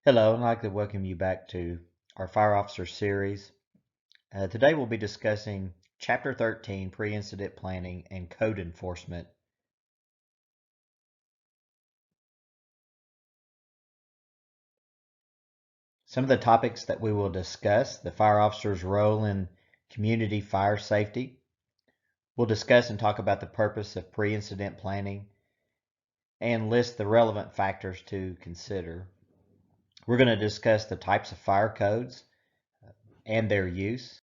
Hello, I'd like to welcome you back to our Fire Officer series. Today we'll be discussing Chapter 13, Pre-Incident Planning and Code Enforcement. Some of the topics that we will discuss: the fire officer's role in community fire safety. We'll discuss and talk about the purpose of pre-incident planning and list the relevant factors to consider. We're going to discuss the types of fire codes and their use.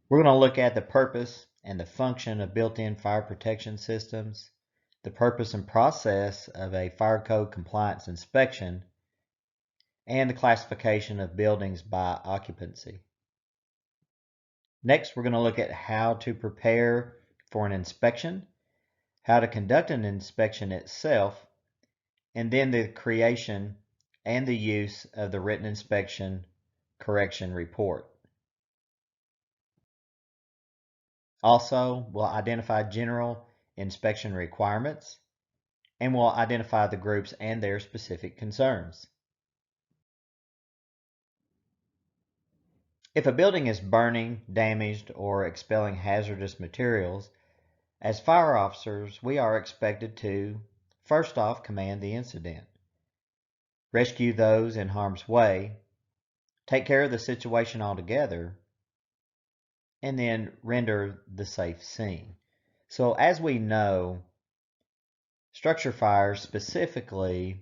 We're going to look at the purpose and the function of built-in fire protection systems, the purpose and process of a fire code compliance inspection, and the classification of buildings by occupancy. Next, we're going to look at how to prepare for an inspection, how to conduct an inspection itself, and then the creation and the use of the written inspection correction report. Also, we'll identify general inspection requirements, and we'll identify the groups and their specific concerns. If a building is burning, damaged, or expelling hazardous materials, as fire officers, we are expected to, first off, command the incident, rescue those in harm's way, take care of the situation altogether, and then render the safe scene. So as we know, structure fires specifically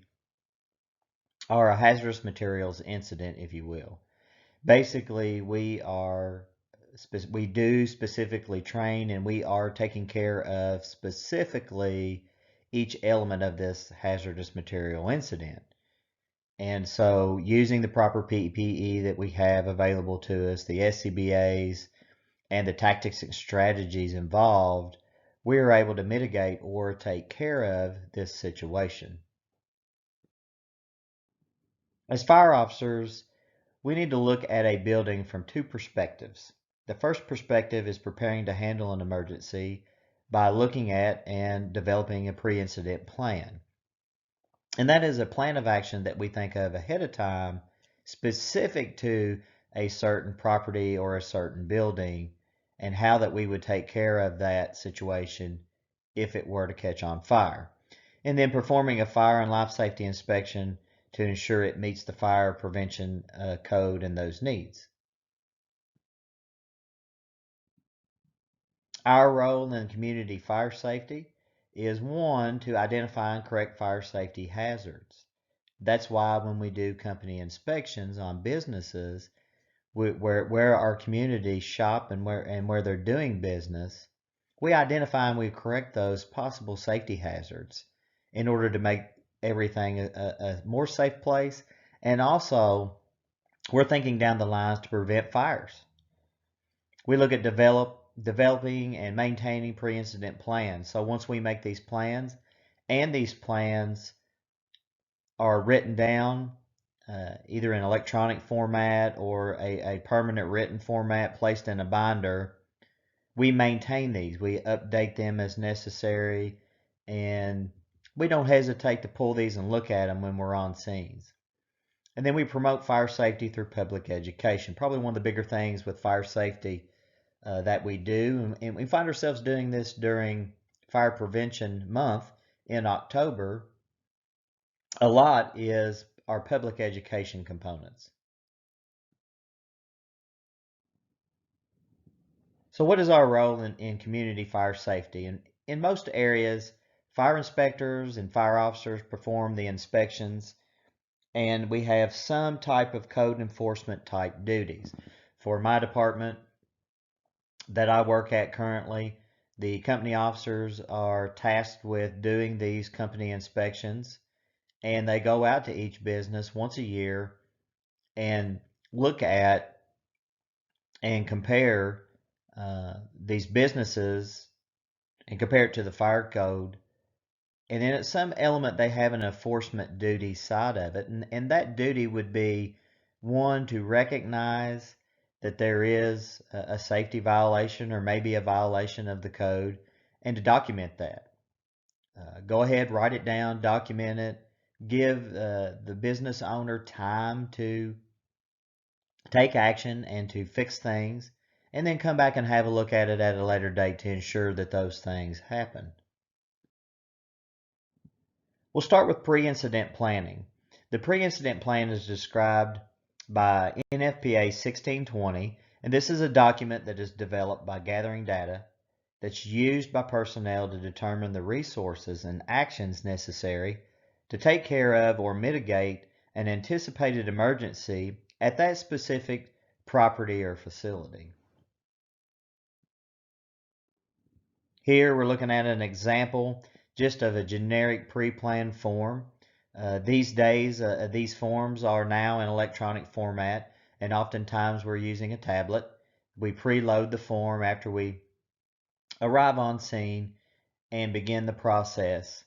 are a hazardous materials incident, if you will. Basically, we do specifically train, and we are taking care of specifically each element of this hazardous material incident. And so using the proper PPE that we have available to us, the SCBAs, and the tactics and strategies involved, we are able to mitigate or take care of this situation. As fire officers, we need to look at a building from two perspectives. The first perspective is preparing to handle an emergency by looking at and developing a pre-incident plan. And that is a plan of action that we think of ahead of time, specific to a certain property or a certain building, and how that we would take care of that situation if it were to catch on fire. And then performing a fire and life safety inspection to ensure it meets the fire prevention code and those needs. Our role in community fire safety is, one, to identify and correct fire safety hazards. That's why when we do company inspections on businesses where our communities shop and where they're doing business, we identify and we correct those possible safety hazards in order to make everything a more safe place. And also, we're thinking down the lines to prevent fires. We look at developing and maintaining pre-incident plans. So once we make these plans, and these plans are written down, either in electronic format or a permanent written format placed in a binder, we maintain these. We update them as necessary, and we don't hesitate to pull these and look at them when we're on scenes. And then we promote fire safety through public education. Probably one of the bigger things with fire safety that we do, and we find ourselves doing this during Fire Prevention Month in October a lot, is our public education components. So what is our role in community fire safety? And in most areas, fire inspectors and fire officers perform the inspections, and we have some type of code enforcement type duties. For my department that I work at currently, the company officers are tasked with doing these company inspections, and they go out to each business once a year and look at and compare these businesses and compare it to the fire code. And then at some element, they have an enforcement duty side of it. And that duty would be, one, to recognize that there is a safety violation or maybe a violation of the code, and to document that. Go ahead, write it down, document it, give the business owner time to take action and to fix things, and then come back and have a look at it at a later date to ensure that those things happen. We'll start with pre-incident planning. The pre-incident plan is described by NFPA 1620, and this is a document that is developed by gathering data that's used by personnel to determine the resources and actions necessary to take care of or mitigate an anticipated emergency at that specific property or facility. Here we're looking at an example just of a generic pre-planned form. These days, these forms are now in electronic format, and oftentimes we're using a tablet. We preload the form after we arrive on scene and begin the process,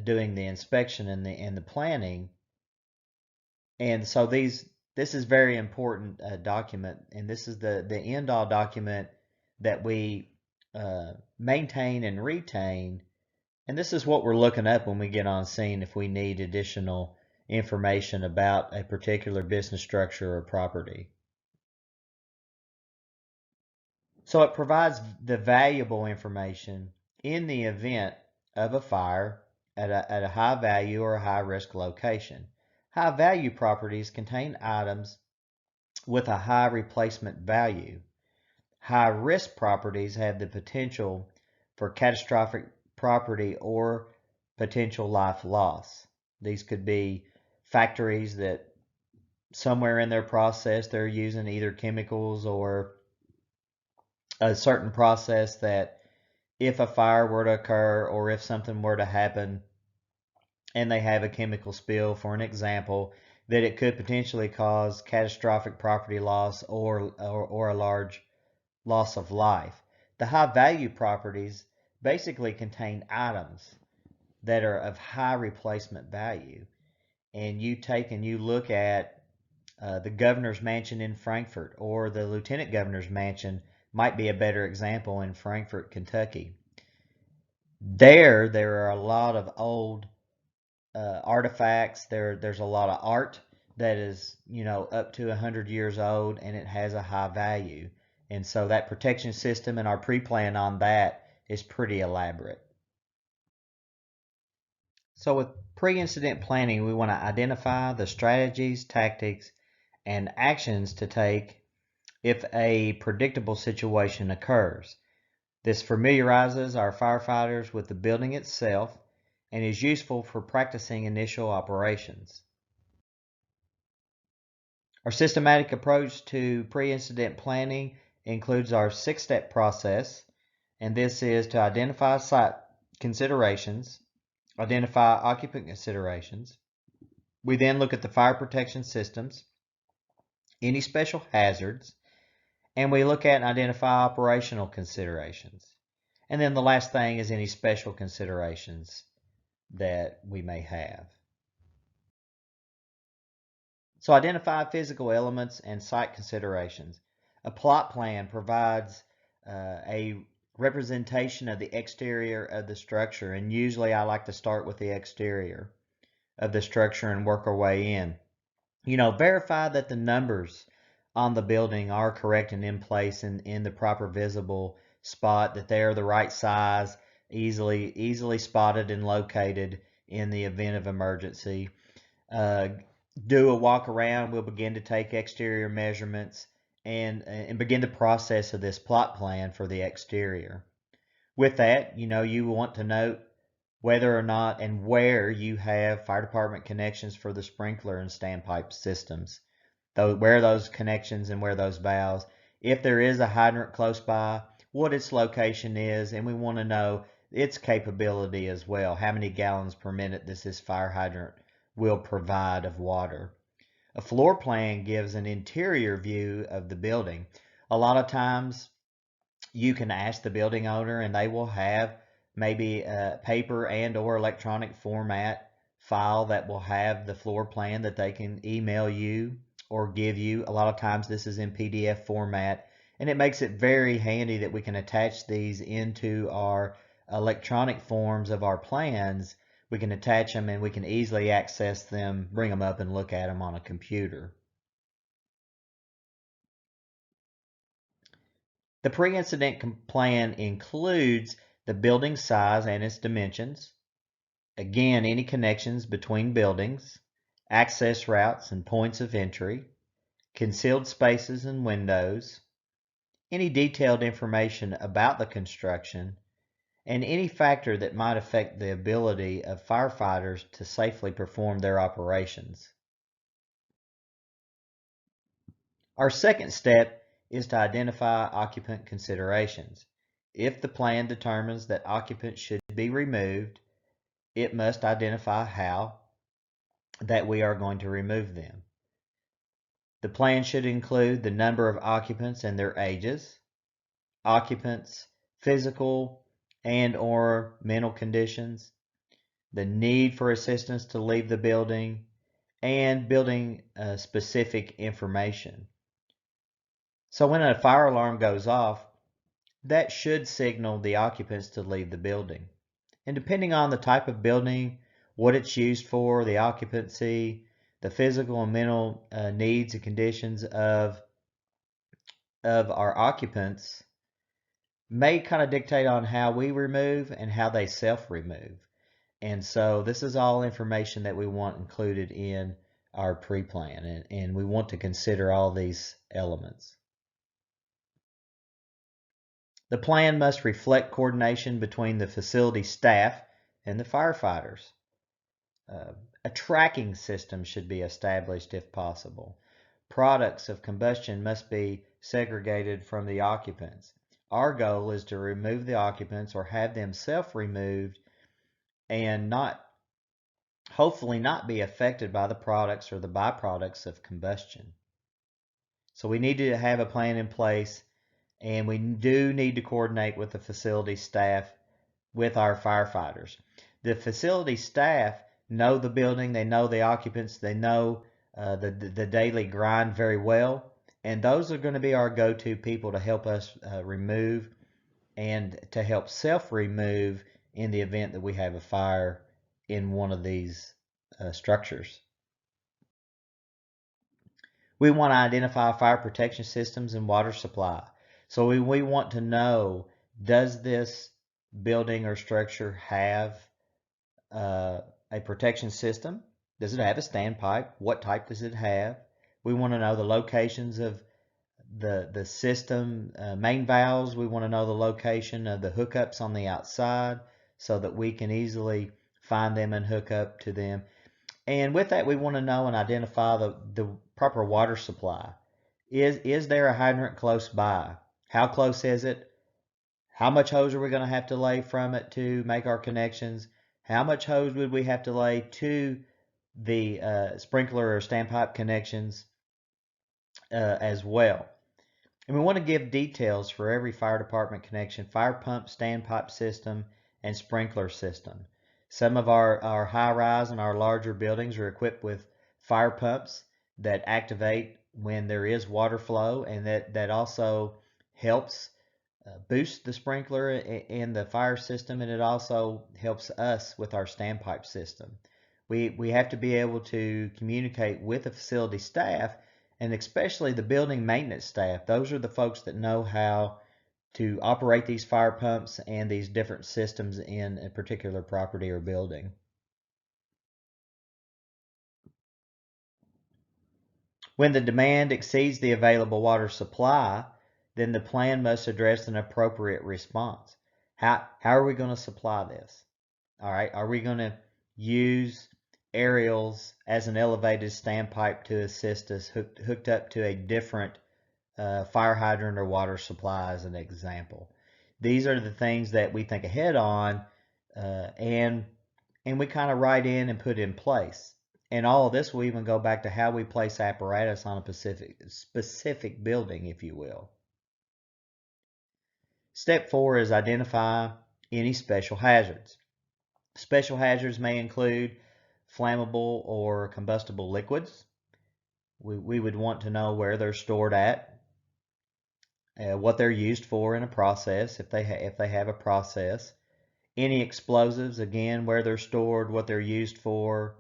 doing the inspection and the planning. And so this is very important document, and this is the end-all document that we maintain and retain. And this is what we're looking up when we get on scene if we need additional information about a particular business structure or property. So it provides the valuable information in the event of a fire at a high value or a high risk location. High value properties contain items with a high replacement value. High risk properties have the potential for catastrophic property or potential life loss. These could be factories that somewhere in their process they're using either chemicals or a certain process that if a fire were to occur or if something were to happen and they have a chemical spill, for an example, that it could potentially cause catastrophic property loss or a large loss of life. The high value properties basically contain items that are of high replacement value. And you take and you look at the governor's mansion in Frankfort, or the lieutenant governor's mansion might be a better example in Frankfort, Kentucky. There are a lot of old artifacts. There's a lot of art that is, up to 100 years old, and it has a high value. And so that protection system and our pre-plan on that is pretty elaborate. So with pre-incident planning, we want to identify the strategies, tactics, and actions to take if a predictable situation occurs. This familiarizes our firefighters with the building itself and is useful for practicing initial operations. Our systematic approach to pre-incident planning includes our 6-step process, and this is to identify site considerations, identify occupant considerations. We then look at the fire protection systems, any special hazards, and we look at and identify operational considerations. And then the last thing is any special considerations that we may have. So identify physical elements and site considerations. A plot plan provides a representation of the exterior of the structure, and usually I like to start with the exterior of the structure and work our way in. Verify that the numbers on the building are correct and in place and in the proper visible spot, that they are the right size, easily spotted and located in the event of emergency. Do a walk around. We'll begin to take exterior measurements and begin the process of this plot plan for the exterior. With that, you want to note whether or not and where you have fire department connections for the sprinkler and standpipe systems. Where those connections and where those valves. If there is a hydrant close by, what its location is, and we want to know its capability as well. How many gallons per minute this fire hydrant will provide of water. A floor plan gives an interior view of the building. A lot of times you can ask the building owner and they will have maybe a paper and or electronic format file that will have the floor plan that they can email you or give you. A lot of times this is in PDF format, and it makes it very handy that we can attach these into our electronic forms of our plans We can attach them and we can easily access them, bring them up and look at them on a computer. The pre-incident plan includes the building size and its dimensions, again, any connections between buildings, access routes and points of entry, concealed spaces and windows, any detailed information about the construction, and any factor that might affect the ability of firefighters to safely perform their operations. Our second step is to identify occupant considerations. If the plan determines that occupants should be removed, it must identify how that we are going to remove them. The plan should include the number of occupants and their ages, occupants' physical and or mental conditions, the need for assistance to leave the building, and building specific information. So when a fire alarm goes off, that should signal the occupants to leave the building. And depending on the type of building, what it's used for, the occupancy, the physical and mental needs and conditions of our occupants may kind of dictate on how we remove and how they self-remove. And so this is all information that we want included in our pre-plan, and we want to consider all these elements. The plan must reflect coordination between the facility staff and the firefighters. A tracking system should be established if possible. Products of combustion must be segregated from the occupants. Our goal is to remove the occupants or have them self-removed and hopefully not be affected by the products or the byproducts of combustion. So we need to have a plan in place, and we do need to coordinate with the facility staff with our firefighters. The facility staff know the building, they know the occupants, they know the daily grind very well, and those are going to be our go-to people to help us remove and to help self-remove in the event that we have a fire in one of these structures. We want to identify fire protection systems and water supply. So we want to know, does this building or structure have a protection system? Does it have a standpipe? What type does it have? We want to know the locations of the system main valves. We want to know the location of the hookups on the outside so that we can easily find them and hook up to them. And with that, we want to know and identify the proper water supply. Is there a hydrant close by? How close is it? How much hose are we going to have to lay from it to make our connections? How much hose would we have to lay to the sprinkler or standpipe connections as well? And we want to give details for every fire department connection: fire pump, standpipe system, and sprinkler system. Some of our high-rise and our larger buildings are equipped with fire pumps that activate when there is water flow, and that also helps boost the sprinkler and the fire system, and it also helps us with our standpipe system. We have to be able to communicate with the facility staff, and especially the building maintenance staff. Those are the folks that know how to operate these fire pumps and these different systems in a particular property or building. When the demand exceeds the available water supply, then the plan must address an appropriate response. How are we going to supply this? All right, are we going to use aerials as an elevated standpipe to assist us hooked up to a different fire hydrant or water supply as an example? These are the things that we think ahead on and we kind of write in and put in place. And all of this will even go back to how we place apparatus on a specific building, if you will. Step 4 is identify any special hazards. Special hazards may include flammable or combustible liquids. We would want to know where they're stored at, what they're used for in a process, if they have a process, Any explosives, again, where they're stored, what they're used for,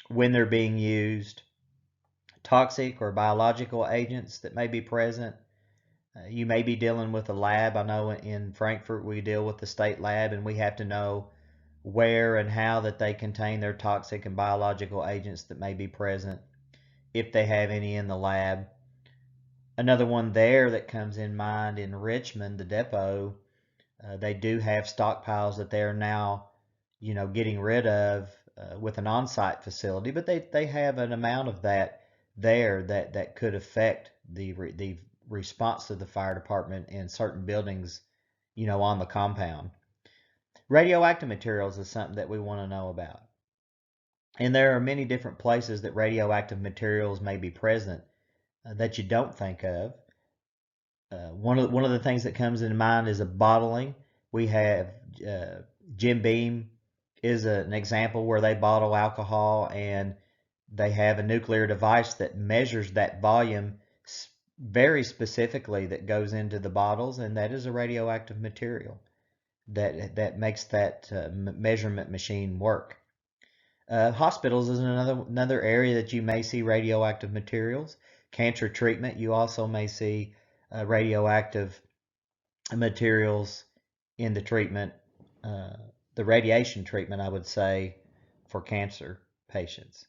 when they're being used, toxic or biological agents that may be present. You may be dealing with a lab. I know in Frankfurt we deal with the state lab, and we have to know where and how that they contain their toxic and biological agents that may be present, if they have any in the lab. Another one there that comes in mind in Richmond, the depot, they do have stockpiles that they're now, getting rid of with an on-site facility, but they have an amount of that there that could affect the response to the fire department in certain buildings, on the compound. Radioactive materials is something that we want to know about. And there are many different places that radioactive materials may be present that you don't think of. One of the things that comes into mind is a bottling. We have Jim Beam is an example where they bottle alcohol, and they have a nuclear device that measures that volume very specifically that goes into the bottles, and that is a radioactive material that makes that measurement machine work. Hospitals is another area that you may see radioactive materials. Cancer treatment, you also may see radioactive materials in the treatment, the radiation treatment, I would say, for cancer patients.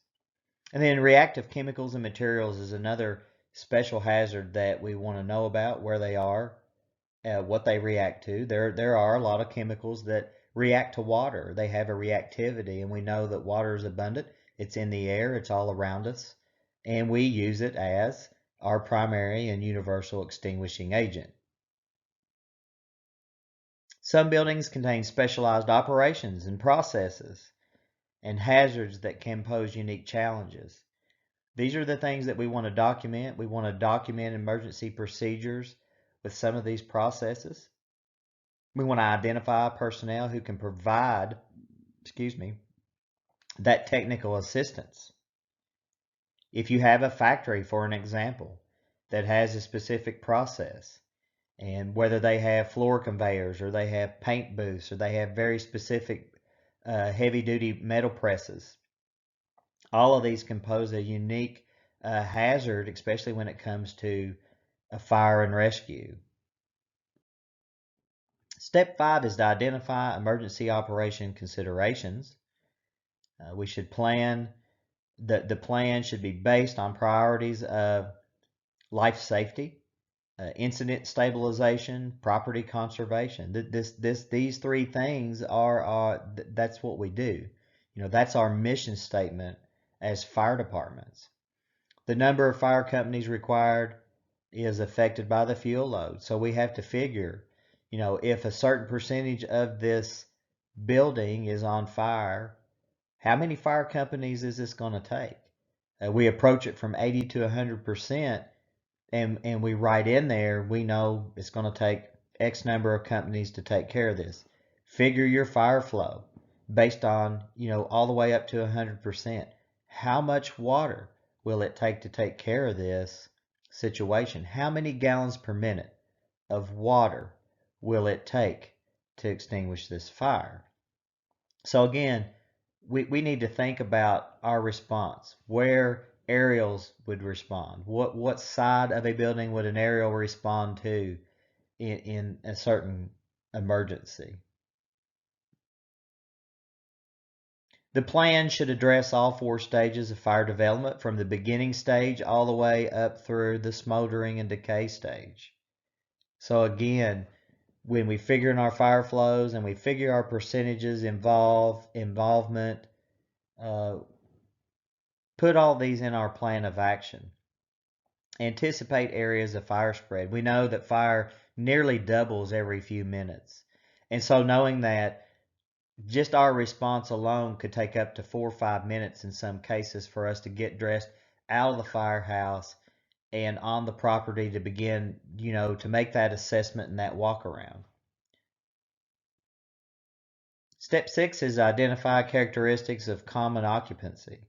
And then reactive chemicals and materials is another special hazard that we want to know about, where they are, what they react to. There are a lot of chemicals that react to water. They have a reactivity, and we know that water is abundant. It's in the air, it's all around us, and we use it as our primary and universal extinguishing agent. Some buildings contain specialized operations and processes and hazards that can pose unique challenges. These are the things that we want to document. We want to document emergency procedures with some of these processes. We want to identify personnel who can provide, that technical assistance. If you have a factory, for an example, that has a specific process, and whether they have floor conveyors or they have paint booths or they have very specific heavy-duty metal presses, all of these can pose a unique hazard, especially when it comes to a fire and rescue. Step 5 is to identify emergency operation considerations. We should plan. The plan should be based on priorities of life safety, incident stabilization, property conservation. These three things that's what we do. That's our mission statement as fire departments. The number of fire companies required is affected by the fuel load. So we have to figure, if a certain percentage of this building is on fire, how many fire companies is this going to take? We approach it from 80 to 100%, and we write in there, we know it's going to take X number of companies to take care of this. Figure your fire flow based on, all the way up to 100%. How much water will it take to take care of this situation? How many gallons per minute of water will it take to extinguish this fire? So again, we need to think about our response, where aerials would respond. What side of a building would an aerial respond to in a certain emergency? The plan should address all 4 stages of fire development, from the beginning stage all the way up through the smoldering and decay stage. So again, when we figure in our fire flows and we figure our percentages involvement, put all these in our plan of action. Anticipate areas of fire spread. We know that fire nearly doubles every few minutes. And so knowing that, just our response alone could take up to 4 or 5 minutes in some cases for us to get dressed out of the firehouse and on the property to begin, to make that assessment and that walk around. Step 6 is identify characteristics of common occupancy.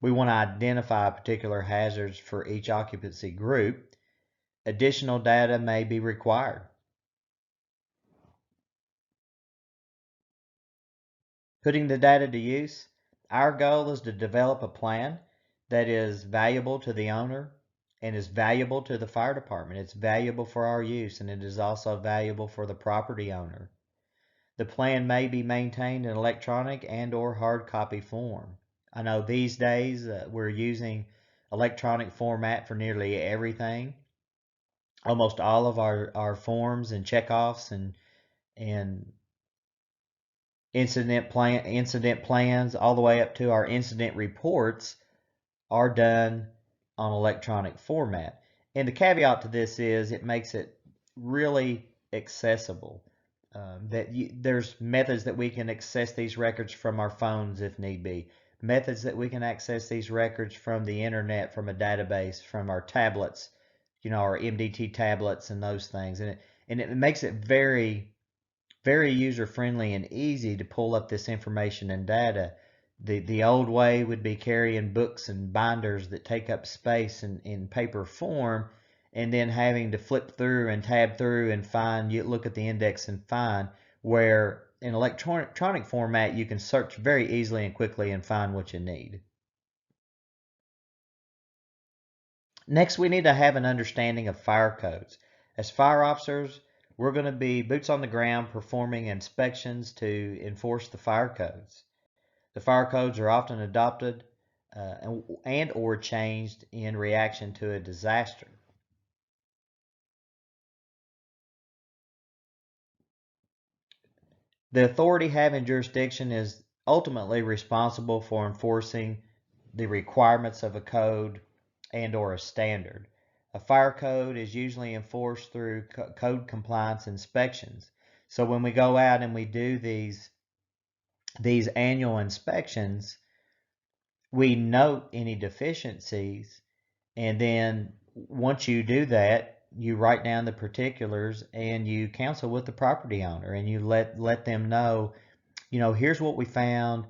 We want to identify particular hazards for each occupancy group. Additional data may be required. Putting the data to use, our goal is to develop a plan that is valuable to the owner and is valuable to the fire department. It's valuable for our use, and it is also valuable for the property owner. The plan may be maintained in electronic and or hard copy form. I know these days we're using electronic format for nearly everything. Almost all of our forms and checkoffs and incident plans all the way up to our incident reports are done on electronic format. And the caveat to this is it makes it really accessible. There's methods that we can access these records from our phones if need be. Methods that we can access these records from the internet, from a database, from our tablets, our MDT tablets and those things. And it makes it very, very user friendly and easy to pull up this information and data. The old way would be carrying books and binders that take up space in paper form, and then having to flip through and tab through and find, you look at the index and find, where in electronic format you can search very easily and quickly and find what you need. Next, we need to have an understanding of fire codes. As fire officers, we're going to be boots on the ground performing inspections to enforce the fire codes. The fire codes are often adopted and or changed in reaction to a disaster. The authority having jurisdiction is ultimately responsible for enforcing the requirements of a code and or a standard. A fire code is usually enforced through code compliance inspections. So when we go out and we do these annual inspections, we note any deficiencies, and then once you do that, you write down the particulars and you counsel with the property owner and you let them know, here's what we found,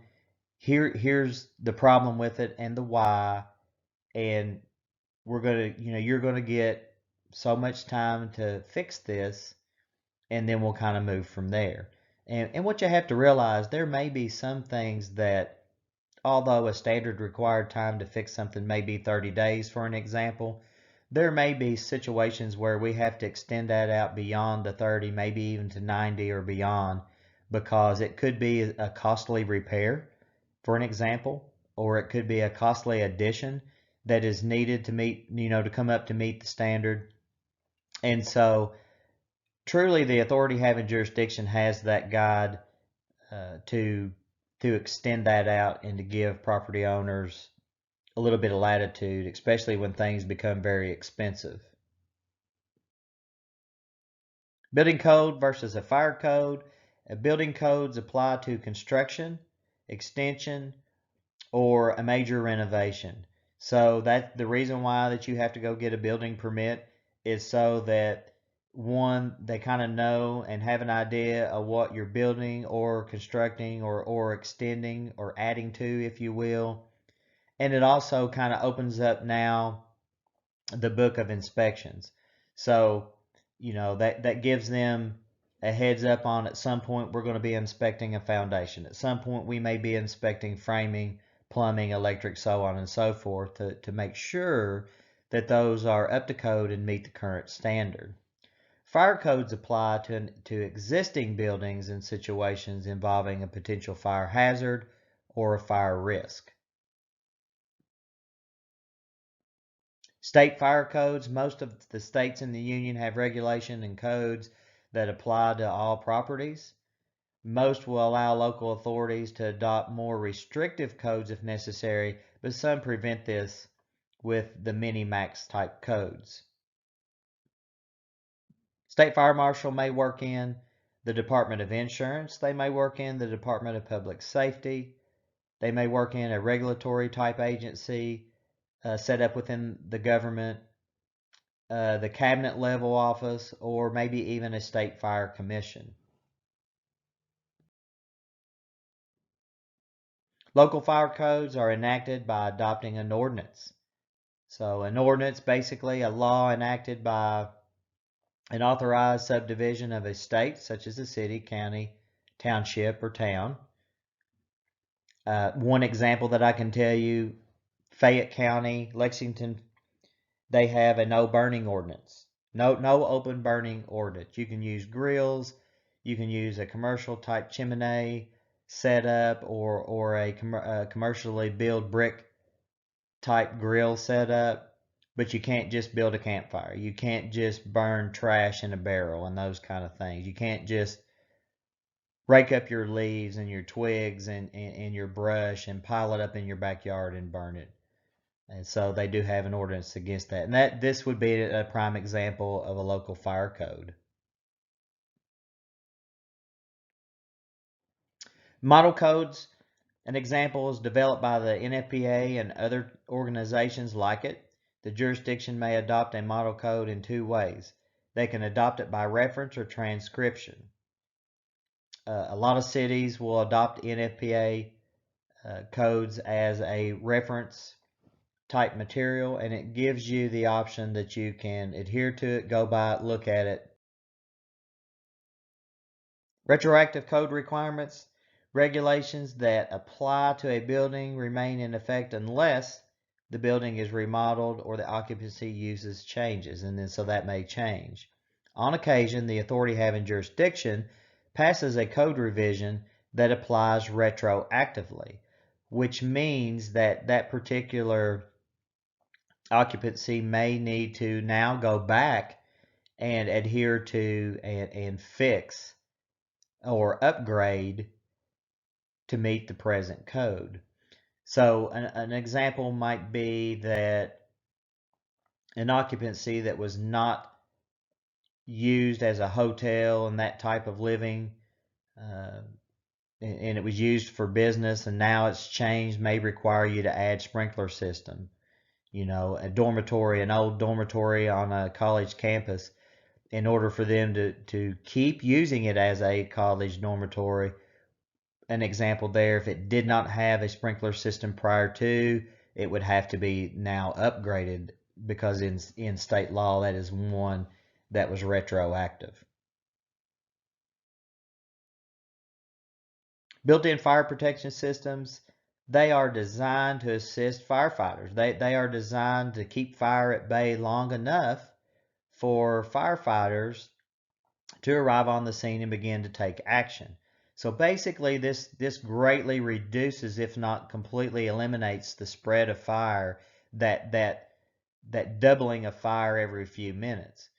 here's the problem with it and the why, and you're gonna get so much time to fix this, and then we'll kind of move from there. And what you have to realize, there may be some things that, although a standard required time to fix something may be 30 days for an example, there may be situations where we have to extend that out beyond the 30, maybe even to 90 or beyond, because it could be a costly repair, for an example, or it could be a costly addition that is needed to meet, to come up to meet the standard. And so truly the authority having jurisdiction has that guide to extend that out and to give property owners a little bit of latitude, especially when things become very expensive. Building code versus a fire code. Building codes apply to construction, extension, or a major renovation. So that the reason why that you have to go get a building permit is so that, one, they kind of know and have an idea of what you're building or constructing or extending or adding to, if you will. And it also kind of opens up now the book of inspections. So, that gives them a heads up on, at some point we're going to be inspecting a foundation. At some point we may be inspecting framing, plumbing, electric, so on and so forth, to make sure that those are up to code and meet the current standard. Fire codes apply to existing buildings in situations involving a potential fire hazard or a fire risk. State fire codes. Most of the states in the union have regulation and codes that apply to all properties. Most will allow local authorities to adopt more restrictive codes if necessary, but some prevent this with the mini-max type codes. State fire marshal may work in the Department of Insurance. They may work in the Department of Public Safety. They may work in a regulatory type agency set up within the government, the cabinet level office, or maybe even a state fire commission. Local fire codes are enacted by adopting an ordinance. So an ordinance, basically a law enacted by an authorized subdivision of a state, such as a city, county, township, or town. One example that I can tell you, Fayette County, Lexington, they have a no burning ordinance. No open burning ordinance. You can use grills, you can use a commercial type chimney setup or a commercially built brick type grill setup, but you can't just build a campfire. You can't just burn trash in a barrel and those kind of things. You can't just rake up your leaves and your twigs and your brush and pile it up in your backyard and burn it. And so they do have an ordinance against that. And this would be a prime example of a local fire code. Model codes, an example is developed by the NFPA and other organizations like it. The jurisdiction may adopt a model code in two ways. They can adopt it by reference or transcription. A lot of cities will adopt NFPA codes as a reference type material, and it gives you the option that you can adhere to it, go by it, look at it. Retroactive code requirements, regulations that apply to a building remain in effect unless the building is remodeled or the occupancy uses changes, and then so that may change. On occasion, the authority having jurisdiction passes a code revision that applies retroactively, which means that that particular occupancy may need to now go back and adhere to and fix or upgrade to meet the present code. So an example might be that an occupancy that was not used as a hotel and that type of living, and it was used for business, and now it's changed, may require you to add sprinkler system. You know, a dormitory, an old dormitory on a college campus, in order for them to keep using it as a college dormitory. An example there, if it did not have a sprinkler system prior to, it would have to be now upgraded, because in state law that is one that was retroactive. Built-in fire protection systems, they are designed to assist firefighters. They are designed to keep fire at bay long enough for firefighters to arrive on the scene and begin to take action. So basically this greatly reduces, if not completely eliminates, the spread of fire, that doubling of fire every few minutes.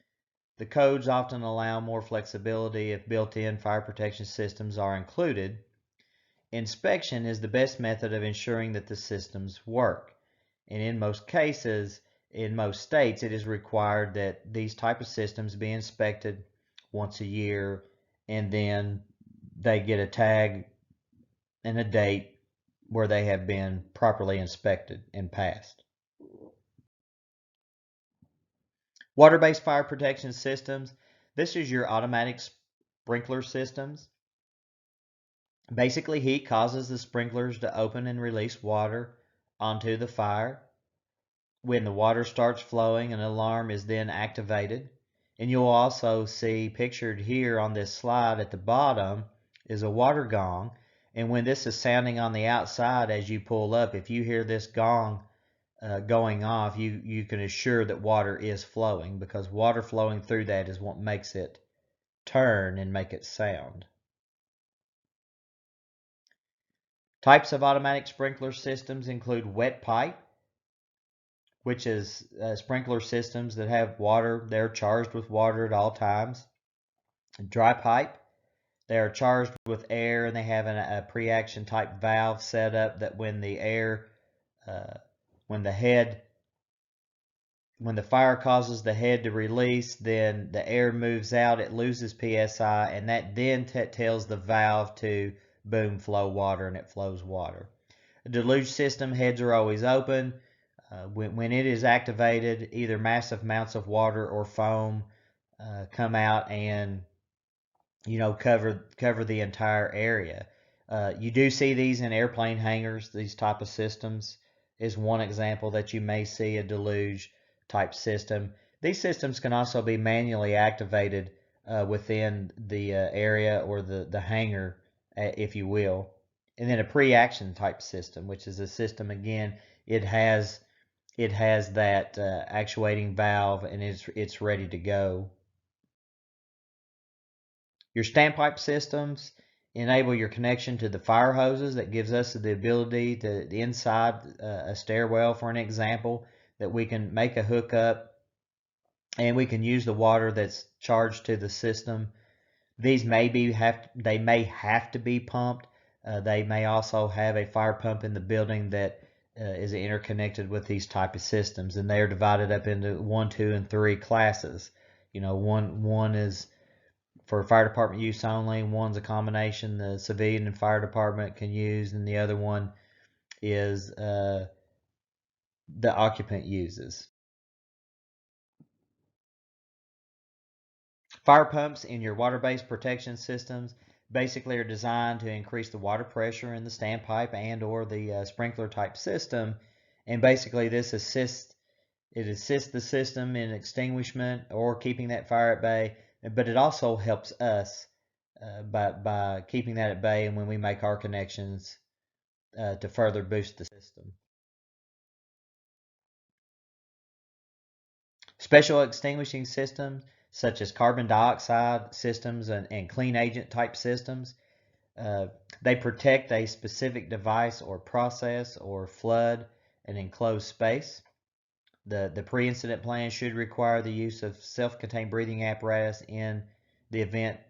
The codes often allow more flexibility if built-in fire protection systems are included. Inspection is the best method of ensuring that the systems work. And in most cases, in most states, it is required that these type of systems be inspected once a year, and then they get a tag and a date where they have been properly inspected and passed. Water-based fire protection systems. This is your automatic sprinkler systems. Basically, heat causes the sprinklers to open and release water onto the fire. When the water starts flowing, an alarm is then activated. And you'll also see pictured here on this slide at the bottom is a water gong. And when this is sounding on the outside as you pull up, if you hear this gong going off, you can assure that water is flowing, because water flowing through that is what makes it turn and make it sound. Types of automatic sprinkler systems include wet pipe, which is sprinkler systems that have water. They're charged with water at all times. Dry pipe, they are charged with air, and they have a pre-action type valve set up that when the air, when the fire causes the head to release, then the air moves out, it loses PSI, and that then tells the valve to boom, flow water, and it flows water. A deluge system, heads are always open. When it is activated, either massive amounts of water or foam come out and cover the entire area. You do see these in airplane hangars. These type of systems is one example that you may see a deluge type system. These systems can also be manually activated within the area or the hangar, if you will. And then a pre-action type system, which is a system, again, it has that actuating valve, and it's ready to go. Your standpipe systems enable your connection to the fire hoses. That gives us the ability to inside a stairwell, for an example, that we can make a hookup and we can use the water that's charged to the system. These may have to be pumped. They may also have a fire pump in the building that is interconnected with these type of systems, and they are divided up into 1, 2, and 3 classes. One is for fire department use only. One's a combination the civilian and fire department can use, and the other one is the occupant uses. Fire pumps in your water-based protection systems basically are designed to increase the water pressure in the standpipe and or the sprinkler type system, and basically this assists the system in extinguishment or keeping that fire at bay, but it also helps us by keeping that at bay and when we make our connections to further boost the system. Special extinguishing systems such as carbon dioxide systems and clean agent type systems, they protect a specific device or process or flood an enclosed space. The pre-incident plan should require the use of self-contained breathing apparatus in the event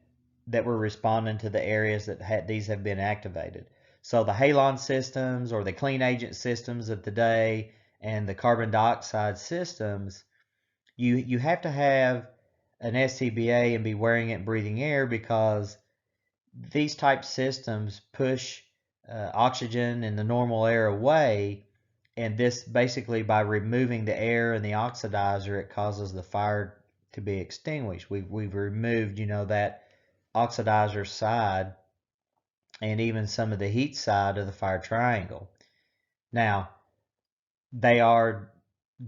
that we're responding to the areas that these have been activated. So the halon systems or the clean agent systems of today and the carbon dioxide systems, you have to have an SCBA and be wearing it and breathing air, because these type systems push oxygen and the normal air away, and this basically, by removing the air and the oxidizer, it causes the fire to be extinguished. We've removed, that oxidizer side and even some of the heat side of the fire triangle. Now, they are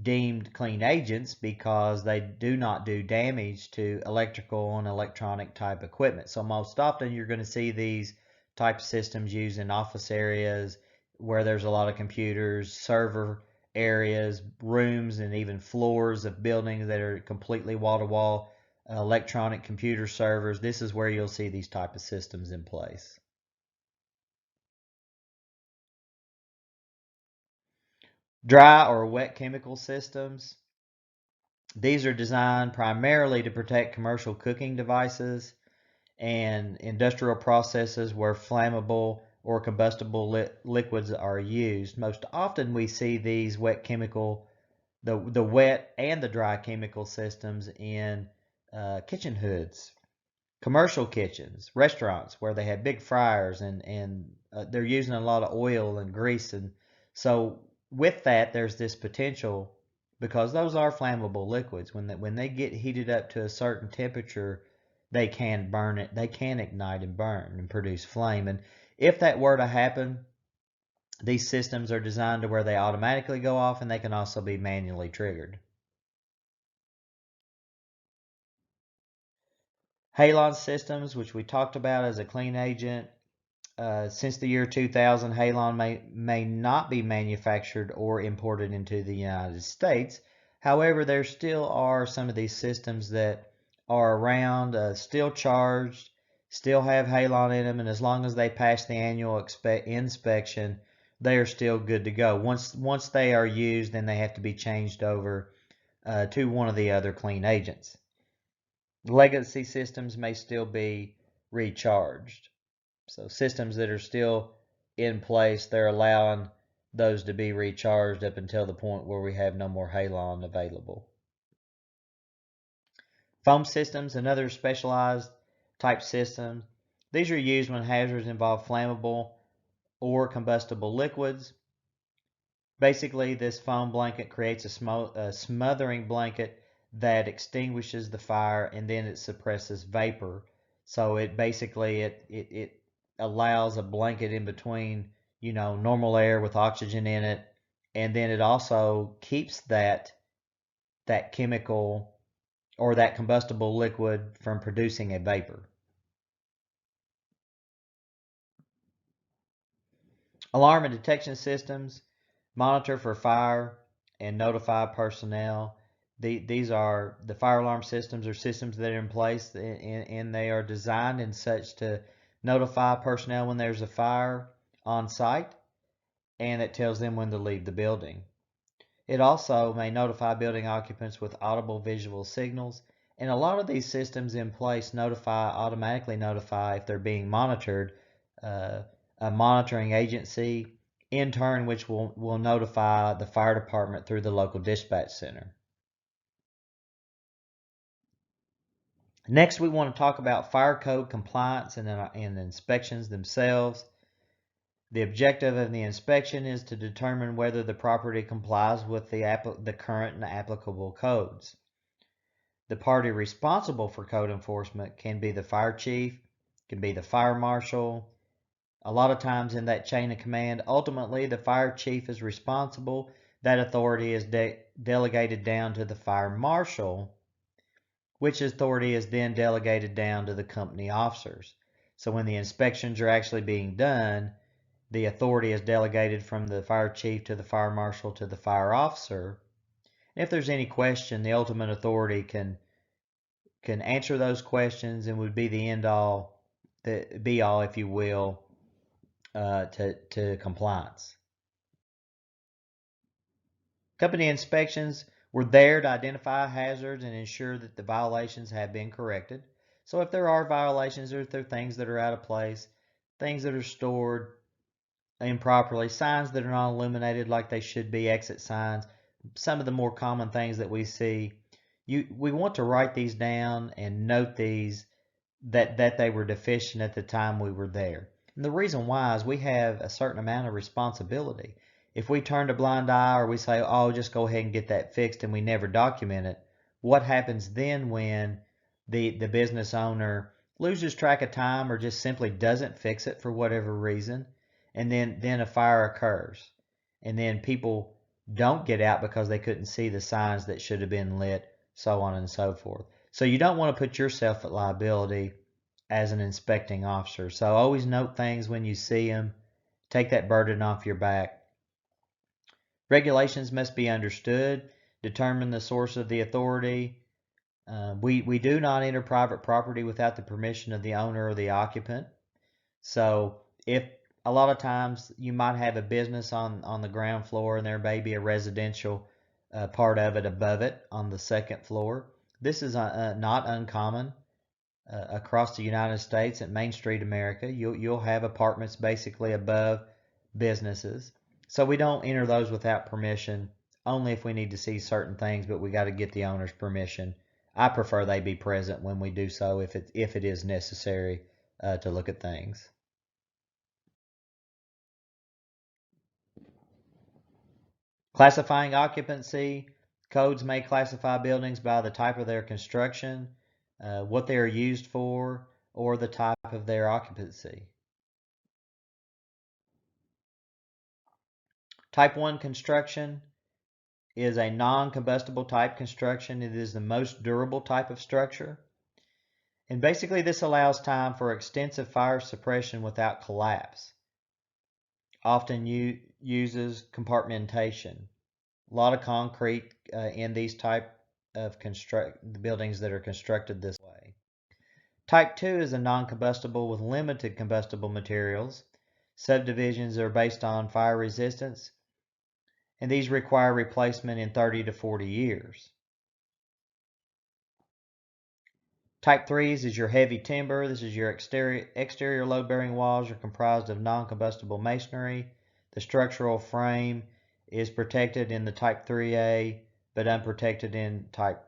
deemed clean agents because they do not do damage to electrical and electronic type equipment. So most often you're going to see these type systems used in office areas where there's a lot of computers, server areas, rooms, and even floors of buildings that are completely wall-to-wall electronic computer servers. This is where you'll see these type of systems in place. Dry or wet chemical systems. These are designed primarily to protect commercial cooking devices and industrial processes where flammable or combustible liquids are used. Most often we see these the wet and the dry chemical systems in kitchen hoods, commercial kitchens, restaurants where they have big fryers, and they're using a lot of oil and grease. And so with that, there's this potential, because those are flammable liquids. When they get heated up to a certain temperature, they can burn it. They can ignite and burn and produce flame. And if that were to happen, these systems are designed to where they automatically go off, and they can also be manually triggered. Halon systems, which we talked about as a clean agent, since the year 2000, halon may not be manufactured or imported into the United States. However, there still are some of these systems that are around, still charged, still have halon in them, and as long as they pass the annual inspection, they are still good to go. Once they are used, then they have to be changed over to one of the other clean agents. Legacy systems may still be recharged. So systems that are still in place, they're allowing those to be recharged up until the point where we have no more halon available. Foam systems, another specialized type system. These are used when hazards involve flammable or combustible liquids. Basically, this foam blanket creates a smothering blanket that extinguishes the fire, and then it suppresses vapor. So it basically it allows a blanket in between, normal air with oxygen in it, and then it also keeps that chemical or that combustible liquid from producing a vapor. Alarm and detection systems monitor for fire and notify personnel. These are the fire alarm systems or systems that are in place, and they are designed in such to notify personnel when there's a fire on site, and it tells them when to leave the building. It also may notify building occupants with audible visual signals, and a lot of these systems in place automatically notify if they're being monitored, a monitoring agency in turn, which will notify the fire department through the local dispatch center. Next, we want to talk about fire code compliance and inspections themselves. The objective of the inspection is to determine whether the property complies with the current and applicable codes. The party responsible for code enforcement can be the fire chief, can be the fire marshal. A lot of times in that chain of command, ultimately the fire chief is responsible. That authority is delegated down to the fire marshal, which authority is then delegated down to the company officers. So when the inspections are actually being done, the authority is delegated from the fire chief to the fire marshal to the fire officer. If there's any question, the ultimate authority can answer those questions and would be the end all, the be all, if you will, to compliance. Company inspections were there to identify hazards and ensure that the violations have been corrected. So if there are violations or if there are things that are out of place, things that are stored improperly, signs that are not illuminated like they should be, exit signs, some of the more common things that we see, we want to write these down and note these that they were deficient at the time we were there. And the reason why is we have a certain amount of responsibility. If we turn a blind eye or we say, oh, just go ahead and get that fixed, and we never document it, what happens then when the business owner loses track of time or just simply doesn't fix it for whatever reason, and then a fire occurs, and then people don't get out because they couldn't see the signs that should have been lit, so on and so forth. So you don't want to put yourself at liability as an inspecting officer. So always note things when you see them. Take that burden off your back. Regulations must be understood. Determine the source of the authority. We do not enter private property without the permission of the owner or the occupant. So if a lot of times you might have a business on the ground floor and there may be a residential part of it above it on the second floor. This is not uncommon across the United States. At Main Street America, you'll have apartments basically above businesses. So we don't enter those without permission, only if we need to see certain things, but we got to get the owner's permission. I prefer they be present when we do so if it is necessary to look at things. Classifying occupancy. Codes may classify buildings by the type of their construction, what they are used for, or the type of their occupancy. Type 1 construction is a non-combustible type construction. It is the most durable type of structure. And basically this allows time for extensive fire suppression without collapse. Often uses compartmentation. A lot of concrete in these type of buildings that are constructed this way. Type 2 is a non-combustible with limited combustible materials. Subdivisions are based on fire resistance, and these require replacement in 30 to 40 years. Type 3s is your heavy timber. This is your exterior load-bearing walls are comprised of non-combustible masonry. The structural frame is protected in the Type 3A, but unprotected in Type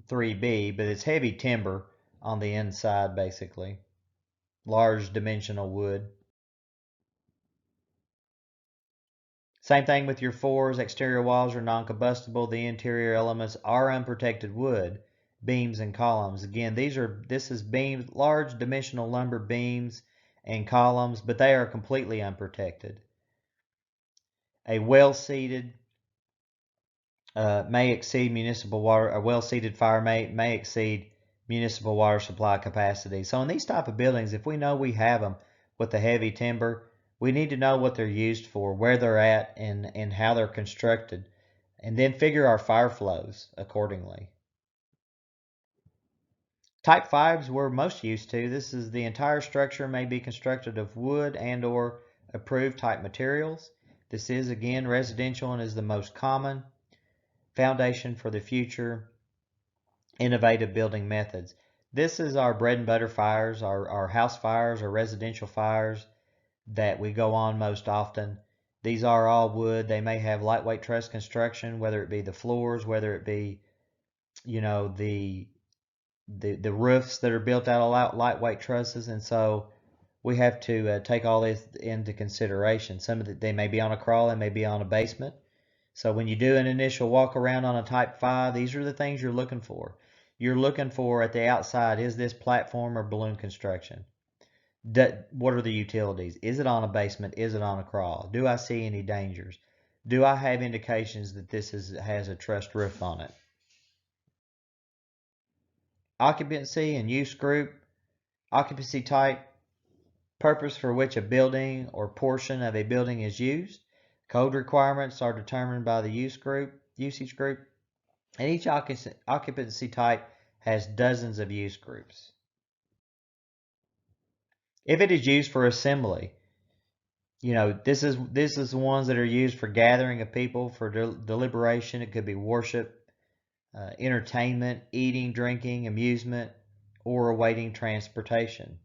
3B, but it's heavy timber on the inside basically. Large dimensional wood. Same thing with your 4s. Exterior walls are non-combustible. The interior elements are unprotected wood, beams and columns. Again, this is beams, large dimensional lumber beams and columns, but they are completely unprotected. A well-seated may exceed municipal water. A well-seated fire may exceed municipal water supply capacity. So in these type of buildings, if we know we have them with the heavy timber, We need to know what they're used for, where they're at, and how they're constructed, and then figure our fire flows accordingly. Type 5s we're most used to. This is the entire structure may be constructed of wood and or approved type materials. This is again residential and is the most common foundation for the future innovative building methods. This is our bread and butter fires, our house fires, our residential fires that we go on most often. These are all wood. They may have lightweight truss construction, whether it be the floors, whether it be, the roofs that are built out of lightweight trusses, and so we have to take all this into consideration. Some of they may be on a crawl, they may be on a basement. So when you do an initial walk around on a Type 5, these are the things you're looking for. You're looking for at the outside, is this platform or balloon construction? What are the utilities? Is it on a basement? Is it on a crawl? Do I see any dangers? Do I have indications that this has a trussed roof on it? Occupancy and use group. Occupancy type, purpose for which a building or portion of a building is used. Code requirements are determined by the usage group, and each occupancy type has dozens of use groups. If it is used for assembly, this is the ones that are used for gathering of people for deliberation. It could be worship, entertainment, eating, drinking, amusement, or awaiting transportation.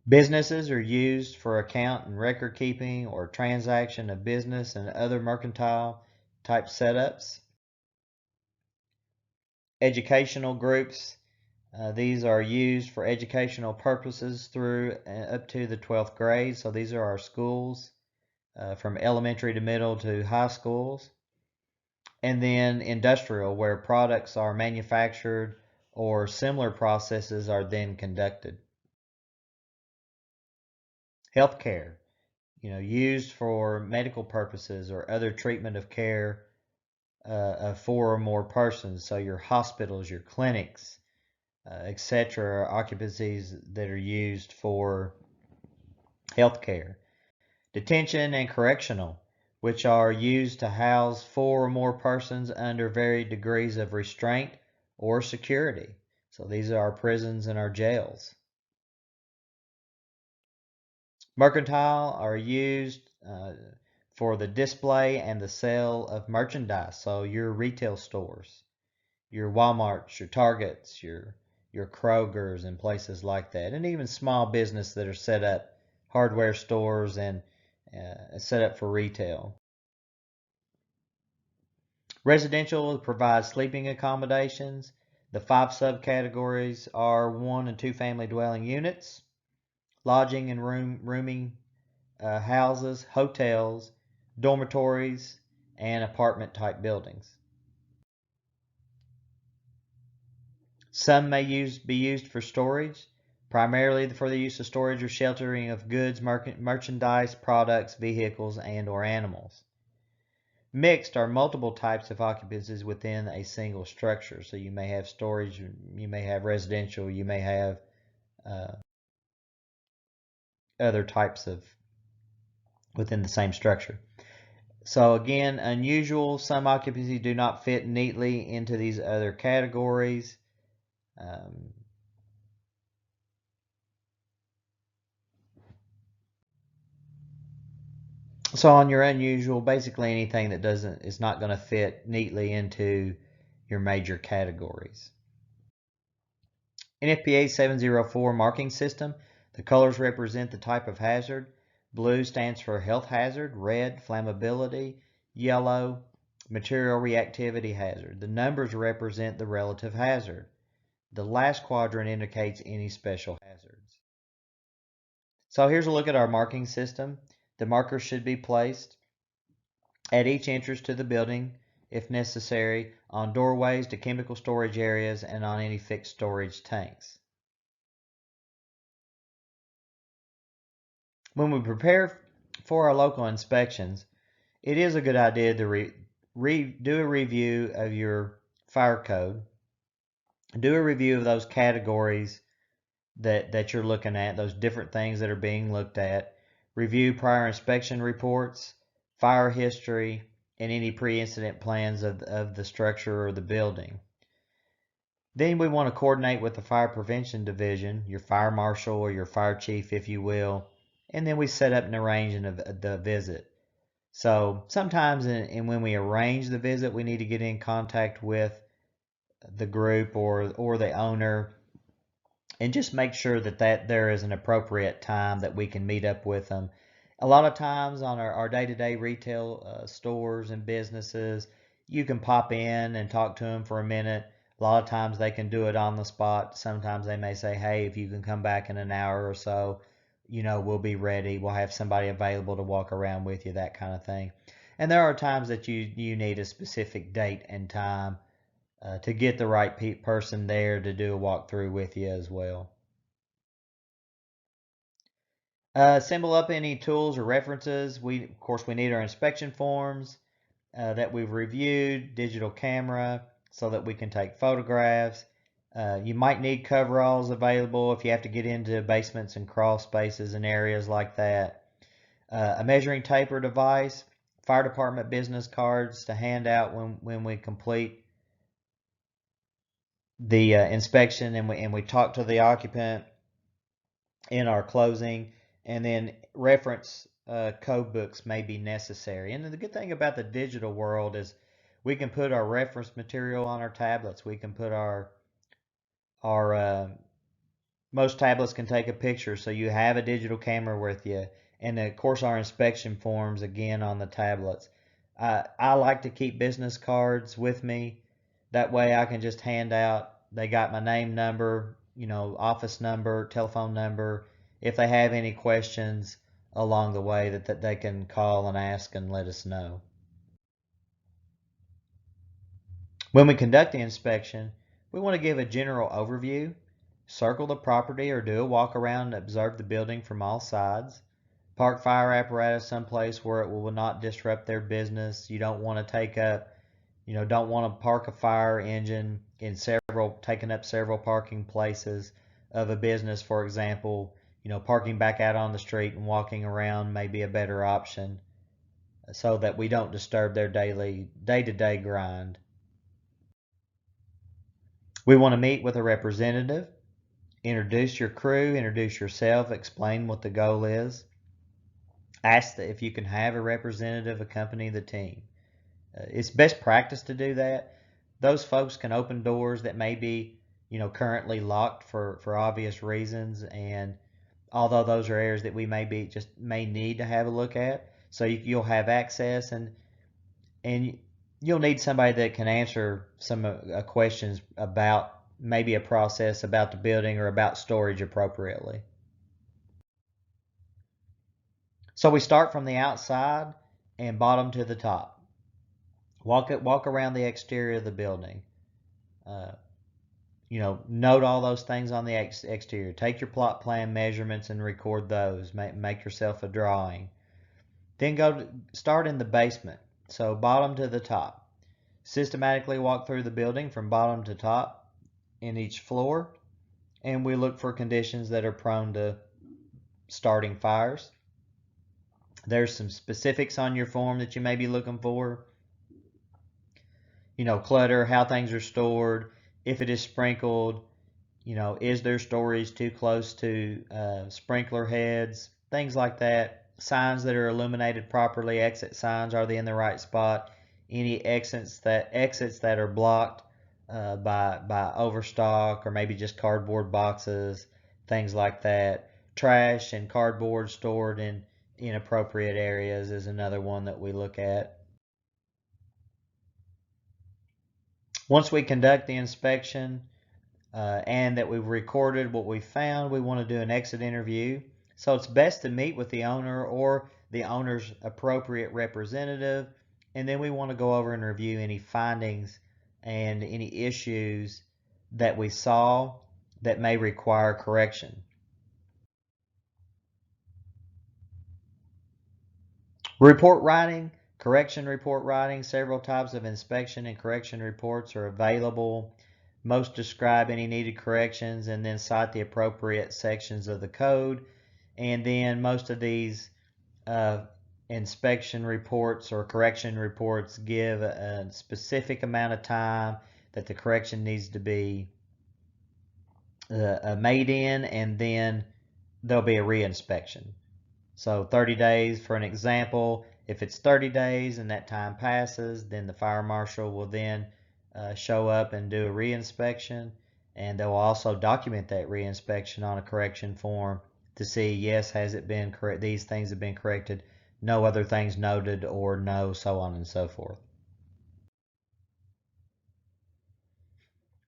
Businesses are used for account and record keeping or transaction of business and other mercantile type setups. Educational groups, these are used for educational purposes through up to the 12th grade. So these are our schools from elementary to middle to high schools. And then industrial, where products are manufactured or similar processes are then conducted. Healthcare, used for medical purposes or other treatment of care of 4 or more persons. So your hospitals, your clinics, etc., are occupancies that are used for healthcare. Detention and correctional, which are used to house 4 or more persons under varied degrees of restraint or security. So these are our prisons and our jails. Mercantile are used for the display and the sale of merchandise. So your retail stores, your Walmarts, your Targets, your Krogers and places like that. And even small business that are set up, hardware stores and set up for retail. Residential provides sleeping accommodations. The 5 subcategories are 1 and 2 family dwelling units, lodging and rooming houses, hotels, dormitories, and apartment type buildings. Some may be used for storage, primarily for the use of storage or sheltering of goods, merchandise, products, vehicles, and or animals. Mixed are multiple types of occupancies within a single structure. So you may have storage, you may have residential, you may have other types of within the same structure. So again, unusual, some occupancies do not fit neatly into these other categories. So on your unusual, basically anything that is not going to fit neatly into your major categories. NFPA 704 marking system. The colors represent the type of hazard. Blue stands for health hazard, red flammability, yellow material reactivity hazard. The numbers represent the relative hazard. The last quadrant indicates any special hazards. So here's a look at our marking system. The markers should be placed at each entrance to the building, if necessary, on doorways to chemical storage areas and on any fixed storage tanks. When we prepare for our local inspections, it is a good idea to do a review of your fire code, do a review of those categories that you're looking at, those different things that are being looked at. Review prior inspection reports, fire history, and any pre-incident plans of the structure or the building. Then we want to coordinate with the fire prevention division, your fire marshal or your fire chief, if you will, and then we set up and arrange the visit. So sometimes when we arrange the visit, we need to get in contact with the group or the owner and just make sure that there is an appropriate time that we can meet up with them. A lot of times on our day-to-day retail stores and businesses, you can pop in and talk to them for a minute. A lot of times they can do it on the spot. Sometimes they may say, hey, if you can come back in an hour or so, we'll be ready. We'll have somebody available to walk around with you, that kind of thing. And there are times that you need a specific date and time to get the right person there to do a walkthrough with you as well. Assemble up any tools or references. Of course, we need our inspection forms that we've reviewed, digital camera so that we can take photographs. You might need coveralls available if you have to get into basements and crawl spaces and areas like that. A measuring tape or device, fire department business cards to hand out when we complete the inspection and we talk to the occupant in our closing, and then reference code books may be necessary. And the good thing about the digital world is we can put our reference material on our tablets. We can put our most tablets can take a picture, so you have a digital camera with you, and of course our inspection forms again on the tablets. I like to keep business cards with me. That way I can just hand out. They got my name, number, office number, telephone number. If they have any questions along the way that they can call and ask and let us know. When we conduct the inspection, we want to give a general overview, circle the property or do a walk around and observe the building from all sides. Park fire apparatus someplace where it will not disrupt their business. You don't want to don't want to park a fire engine taking up several parking places of a business, for example. Parking back out on the street and walking around may be a better option so that we don't disturb their day-to-day grind. We want to meet with a representative, introduce your crew, introduce yourself, explain what the goal is. Ask if you can have a representative accompany the team. It's best practice to do that. Those folks can open doors that may be, currently locked for obvious reasons, and although those are areas that we may need to have a look at, so you'll have access and you'll need somebody that can answer some questions about maybe a process about the building or about storage appropriately. So we start from the outside and bottom to the top. Walk around the exterior of the building. Note all those things on the exterior. Take your plot plan measurements and record those. Make yourself a drawing. Then start in the basement. So bottom to the top. Systematically walk through the building from bottom to top in each floor, and we look for conditions that are prone to starting fires. There's some specifics on your form that you may be looking for. Clutter, how things are stored, if it is sprinkled, is there storage too close to sprinkler heads, things like that. Signs that are illuminated properly, exit signs, are they in the right spot? Any exits that are blocked by overstock or maybe just cardboard boxes, things like that. Trash and cardboard stored in inappropriate areas is another one that we look at. Once we conduct the inspection and that we've recorded what we found, we want to do an exit interview. So it's best to meet with the owner or the owner's appropriate representative, and then we want to go over and review any findings and any issues that we saw that may require correction. Report writing, correction report writing. Several types of inspection and correction reports are available. Most describe any needed corrections and then cite the appropriate sections of the code. And then most of these inspection reports or correction reports give a specific amount of time that the correction needs to be made in, and then there'll be a reinspection. So 30 days for an example. If it's 30 days and that time passes, then the fire marshal will then show up and do a reinspection, and they'll also document that reinspection on a correction form to see, yes, has it been correct, these things have been corrected, no other things noted, or no, so on and so forth.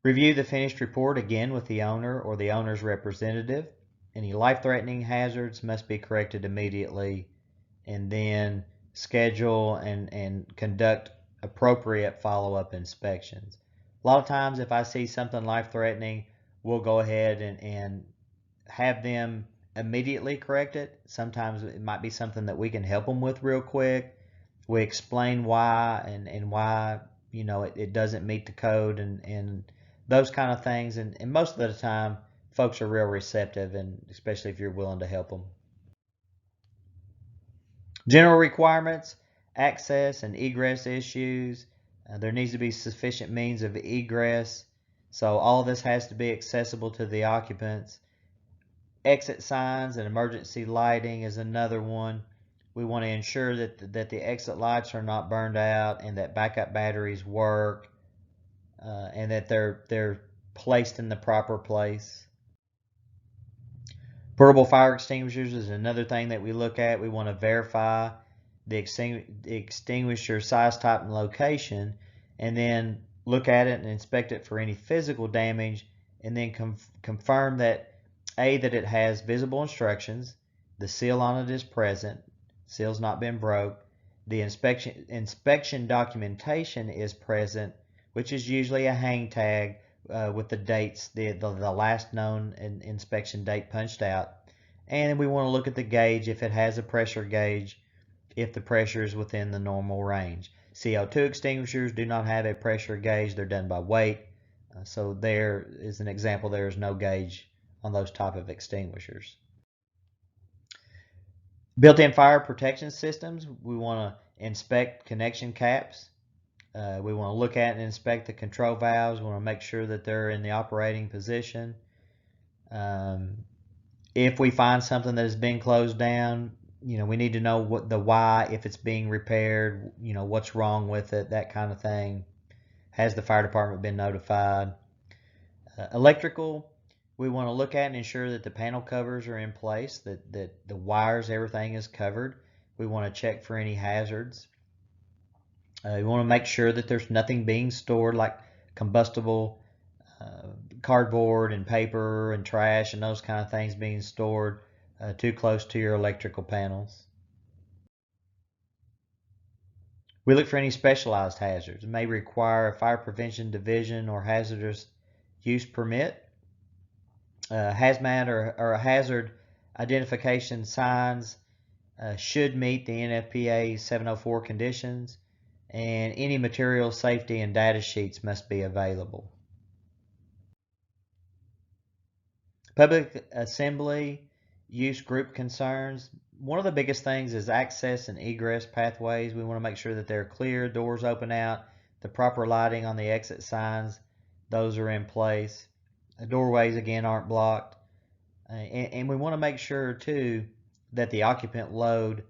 Review the finished report again with the owner or the owner's representative. Any life-threatening hazards must be corrected immediately, and then schedule and conduct appropriate follow-up inspections. A lot of times if I see something life-threatening, we'll go ahead and have them immediately correct it. Sometimes it might be something that we can help them with real quick. We explain why and why, you know, it doesn't meet the code and those kind of things. And most of the time, folks are real receptive, and especially if you're willing to help them. General requirements, access and egress issues. There needs to be sufficient means of egress. So all this has to be accessible to the occupants. Exit signs and emergency lighting is another one. We want to ensure that the exit lights are not burned out and that backup batteries work, and that they're placed in the proper place. Portable fire extinguishers is another thing that we look at. We want to verify the extinguisher size, type, and location, and then look at it and inspect it for any physical damage, and then confirm that that it has visible instructions, the seal on it is present, seal's not been broke, the inspection documentation is present, which is usually a hang tag with the dates, the last known inspection date punched out. And we want to look at the gauge, if it has a pressure gauge, if the pressure is within the normal range. CO2 extinguishers do not have a pressure gauge, they're done by weight. So there is an example, there is no gauge on those type of extinguishers. Built-in fire protection systems, we want to inspect connection caps. We want to look at and inspect the control valves. We want to make sure that they're in the operating position. If we find something that has been closed down, you know, we need to know what the why, if it's being repaired, you know, what's wrong with it, that kind of thing. Has the fire department been notified? Electrical, we want to look at and ensure that the panel covers are in place, that the wires, everything is covered. We want to check for any hazards. We want to make sure that there's nothing being stored like combustible cardboard and paper and trash and those kind of things being stored too close to your electrical panels. We look for any specialized hazards. It may require a fire prevention division or hazardous use permit. Hazmat or hazard identification signs should meet the NFPA 704 conditions, and any material safety and data sheets must be available. Public assembly use group concerns. One of the biggest things is access and egress pathways. We want to make sure that they're clear, doors open out, the proper lighting on the exit signs, those are in place. The doorways, again, aren't blocked. And we want to make sure, too, that the occupant load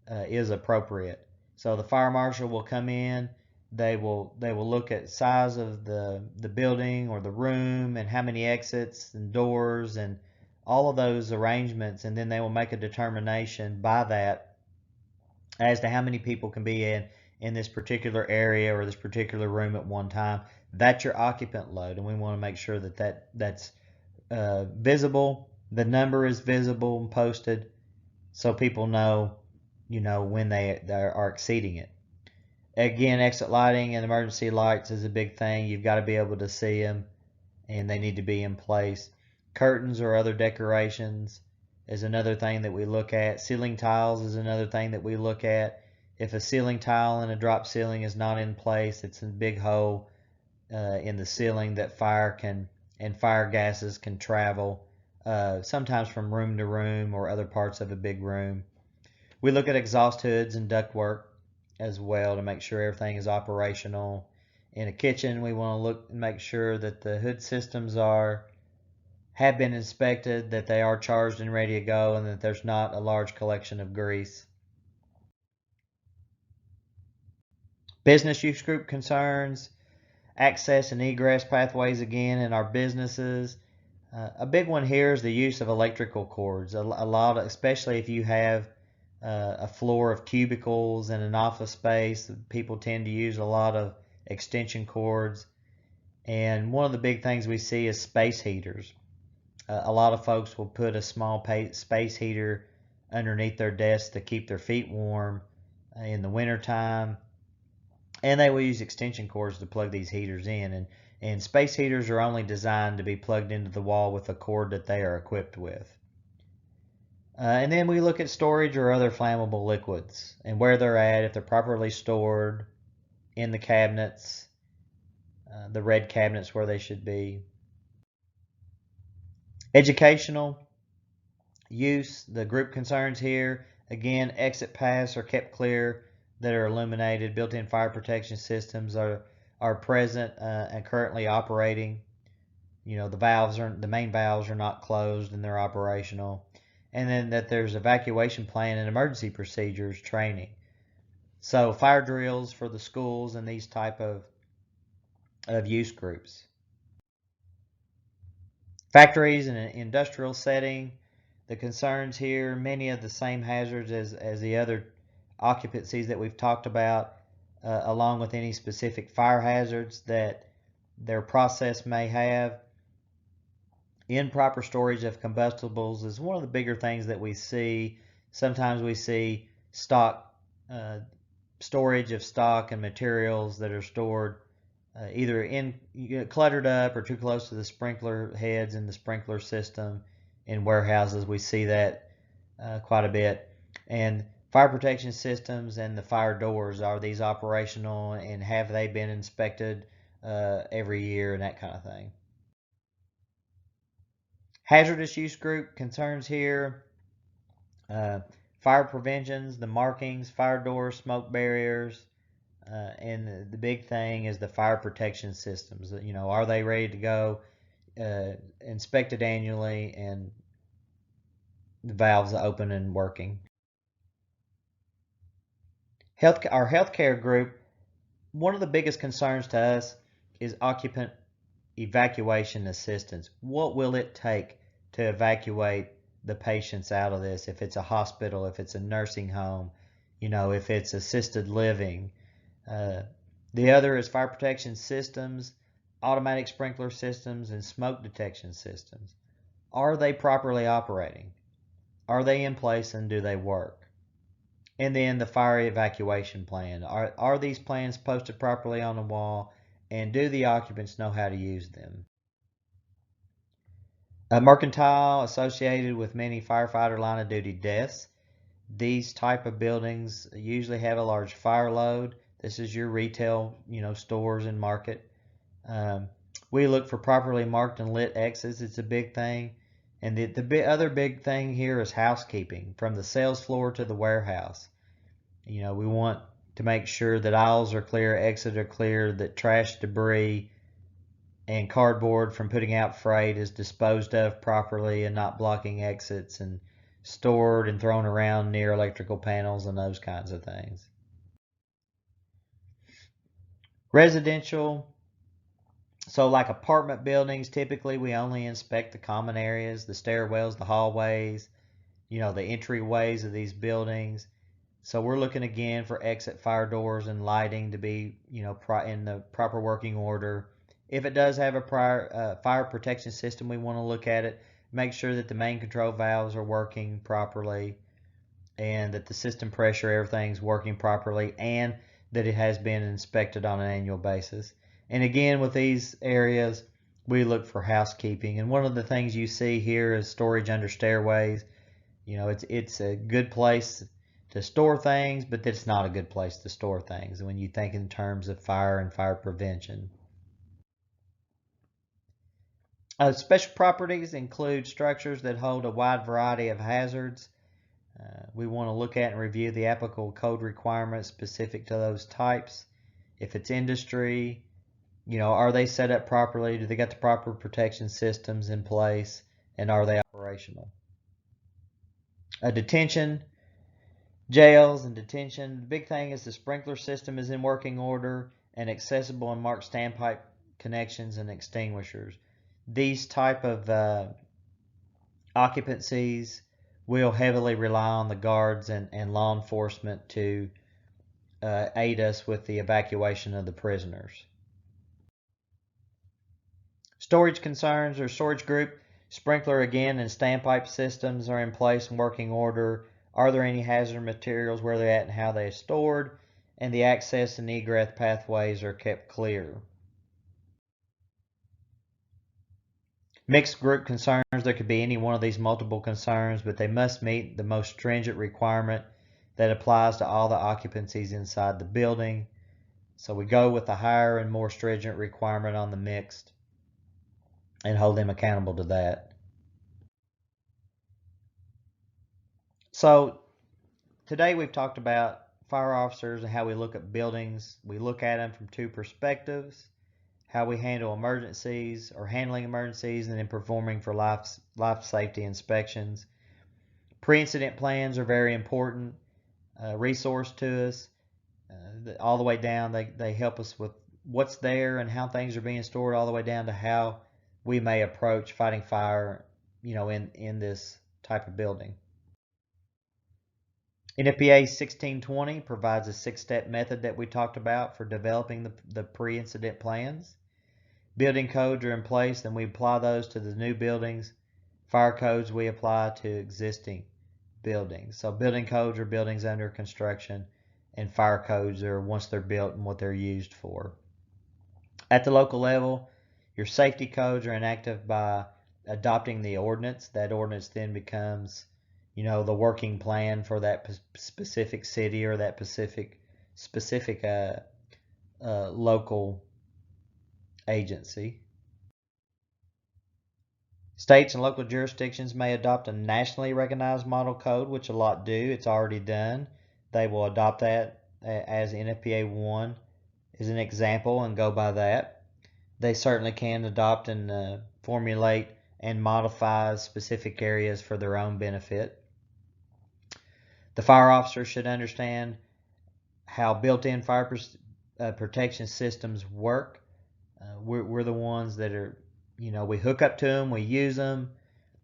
is appropriate. So the fire marshal will come in, they will look at size of the building or the room and how many exits and doors and all of those arrangements, and then they will make a determination by that as to how many people can be in this particular area or this particular room at one time. That's your occupant load, and we want to make sure that that's visible. The number is visible and posted, so people know, you know, when they are exceeding it. Again, exit lighting and emergency lights is a big thing. You've got to be able to see them, and they need to be in place. Curtains or other decorations is another thing that we look at. Ceiling tiles is another thing that we look at. If a ceiling tile and a drop ceiling is not in place, it's a big hole, in the ceiling that fire gases can travel, sometimes from room to room or other parts of a big room. We look at exhaust hoods and ductwork as well to make sure everything is operational. In a kitchen, we want to look and make sure that the hood systems have been inspected, that they are charged and ready to go, and that there's not a large collection of grease. Business use group concerns, access and egress pathways again in our businesses. A big one here is the use of electrical cords. A lot, especially if you have a floor of cubicles in an office space, people tend to use a lot of extension cords. And one of the big things we see is space heaters. A lot of folks will put a small space heater underneath their desk to keep their feet warm in the wintertime. And they will use extension cords to plug these heaters in. And space heaters are only designed to be plugged into the wall with a cord that they are equipped with. And then we look at storage or other flammable liquids and where they're at, if they're properly stored in the cabinets, the red cabinets where they should be. Educational use, the group concerns here, again, exit paths are kept clear that are illuminated, built-in fire protection systems are present and currently operating. You know, the main valves are not closed and they're operational. And then that there's evacuation plan and emergency procedures training. So fire drills for the schools and these type of use groups. Factories in an industrial setting, the concerns here, many of the same hazards as the other occupancies that we've talked about, along with any specific fire hazards that their process may have. Improper storage of combustibles is one of the bigger things that we see. Sometimes we see storage of stock and materials that are stored either cluttered up or too close to the sprinkler heads in the sprinkler system in warehouses. We see that quite a bit. And fire protection systems and the fire doors, are these operational and have they been inspected every year and that kind of thing. Hazardous use group concerns here, fire preventions, the markings, fire doors, smoke barriers, and the big thing is the fire protection systems. You know, are they ready to go, inspected annually, and the valves open and working. Our healthcare group, one of the biggest concerns to us is occupant evacuation assistance. What will it take to evacuate the patients out of this? If it's a hospital, if it's a nursing home, you know, if it's assisted living. The other is fire protection systems, automatic sprinkler systems, and smoke detection systems. Are they properly operating? Are they in place and do they work? And then the fire evacuation plan. Are these plans posted properly on the wall, and do the occupants know how to use them? Mercantile associated with many firefighter line of duty deaths. These type of buildings usually have a large fire load. This is your retail, stores and market. We look for properly marked and lit exits. It's a big thing. And the other big thing here is housekeeping from the sales floor to the warehouse. We want to make sure that aisles are clear, exits are clear, that trash, debris, and cardboard from putting out freight is disposed of properly and not blocking exits and stored and thrown around near electrical panels and those kinds of things. Residential, so like apartment buildings, typically we only inspect the common areas, the stairwells, the hallways, the entryways of these buildings. So we're looking again for exit fire doors and lighting to be, in the proper working order. If it does have a prior fire protection system, we want to look at it, make sure that the main control valves are working properly and that the system pressure, everything's working properly, and that it has been inspected on an annual basis. And again, with these areas, we look for housekeeping. And one of the things you see here is storage under stairways. It's a good place to store things, but it's not a good place to store things when you think in terms of fire and fire prevention. Special properties include structures that hold a wide variety of hazards. We want to look at and review the applicable code requirements specific to those types. If it's industry, are they set up properly? Do they got the proper protection systems in place? And are they operational? Detention, jails and detention. The big thing is the sprinkler system is in working order and accessible and marked standpipe connections and extinguishers. These type of occupancies will heavily rely on the guards and law enforcement to aid us with the evacuation of the prisoners. Storage concerns or storage group, sprinkler again and standpipe systems are in place and working order. Are there any hazard materials, where they're at and how they're stored? And the access and egress pathways are kept clear. Mixed group concerns, there could be any one of these multiple concerns, but they must meet the most stringent requirement that applies to all the occupancies inside the building. So we go with the higher and more stringent requirement on the mixed and hold them accountable to that. So today we've talked about fire officers and how we look at buildings. We look at them from two perspectives: how we handle emergencies or handling emergencies, and then performing for life safety inspections. Pre-incident plans are very important resource to us. All the way down, they help us with what's there and how things are being stored, all the way down to how we may approach fighting fire, in this type of building. NFPA 1620 provides a 6-step method that we talked about for developing the pre-incident plans. Building codes are in place, and we apply those to the new buildings. Fire codes we apply to existing buildings. So building codes are buildings under construction, and fire codes are once they're built and what they're used for. At the local level, your safety codes are enacted by adopting the ordinance. That ordinance then becomes, the working plan for that specific city or that specific local agency. States and local jurisdictions may adopt a nationally recognized model code, which a lot do. It's already done. They will adopt that as NFPA 1 is an example and go by that. They certainly can adopt and formulate and modify specific areas for their own benefit. The fire officer should understand how built-in fire protection systems work. We're the ones that are, we hook up to them, we use them,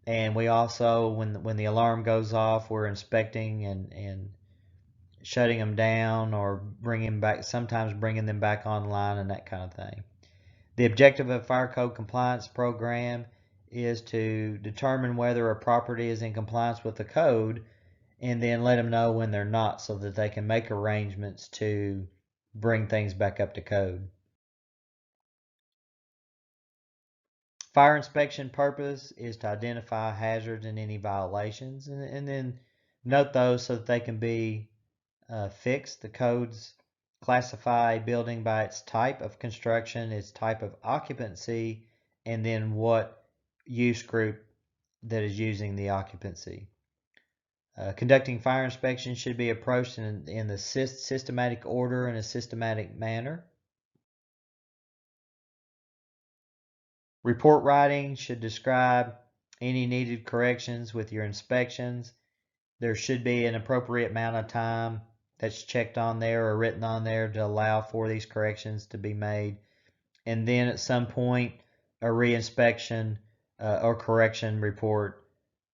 and we also, when the alarm goes off, we're inspecting and shutting them down or sometimes bringing them back online and that kind of thing. The objective of a fire code compliance program is to determine whether a property is in compliance with the code and then let them know when they're not, so that they can make arrangements to bring things back up to code. Fire inspection purpose is to identify hazards and any violations, and then note those so that they can be fixed. The codes classify a building by its type of construction, its type of occupancy, and then what use group that is using the occupancy. Conducting fire inspections should be approached in the systematic order and a systematic manner. Report writing should describe any needed corrections with your inspections. There should be an appropriate amount of time that's checked on there or written on there to allow for these corrections to be made. And then at some point, a reinspection or correction report,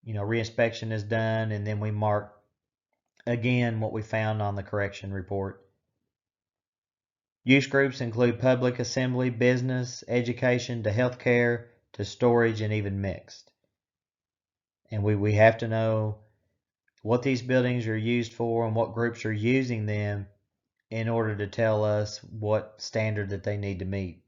reinspection is done, and then we mark again what we found on the correction report. Use groups include public, assembly, business, education, to healthcare, to storage, and even mixed. And we have to know what these buildings are used for and what groups are using them in order to tell us what standard that they need to meet.